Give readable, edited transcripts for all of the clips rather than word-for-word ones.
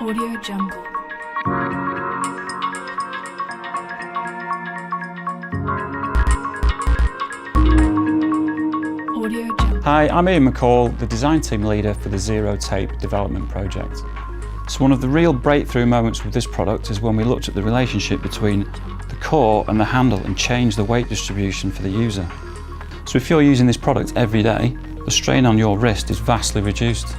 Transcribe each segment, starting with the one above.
Audio Jungle. Hi, I'm Ian McCall, the design team leader for the ZeroTape development project. So one of the real breakthrough moments with this product is when we looked at the relationship between the core and the handle and changed the weight distribution for the user. So if you're using this product every day, the strain on your wrist is vastly reduced.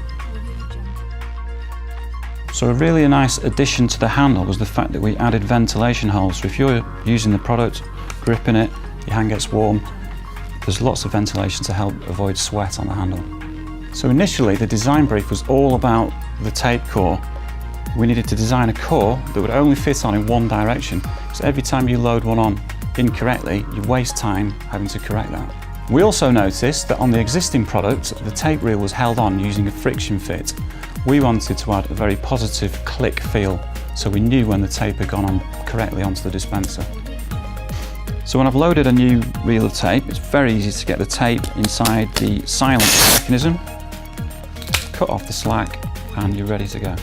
So a really nice addition to the handle was the fact that we added ventilation holes. So if you're using the product, gripping it, your hand gets warm, there's lots of ventilation to help avoid sweat on the handle. So initially the design brief was all about the tape core. We needed to design a core that would only fit on in one direction. So every time you load one on incorrectly, you waste time having to correct that. We also noticed that on the existing product, the tape reel was held on using a friction fit. We wanted to add a very positive click feel, so we knew when the tape had gone on correctly onto the dispenser. So when I've loaded a new reel of tape, it's very easy to get the tape inside the silent mechanism, cut off the slack, and you're ready to go.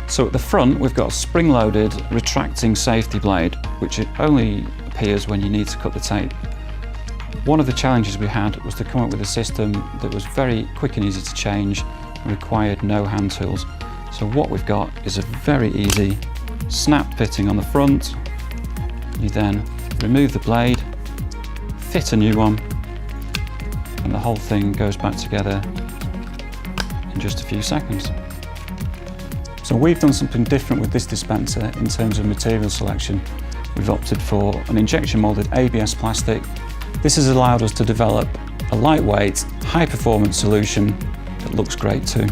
So at the front, we've got a spring-loaded retracting safety blade, which it only appears when you need to cut the tape. One of the challenges we had was to come up with a system that was very quick and easy to change and required no hand tools. So what we've got is a very easy snap fitting on the front. You then remove the blade, fit a new one, and the whole thing goes back together in just a few seconds. So we've done something different with this dispenser in terms of material selection. We've opted for an injection molded ABS plastic. This has allowed us to develop a lightweight, high performance solution that looks great too.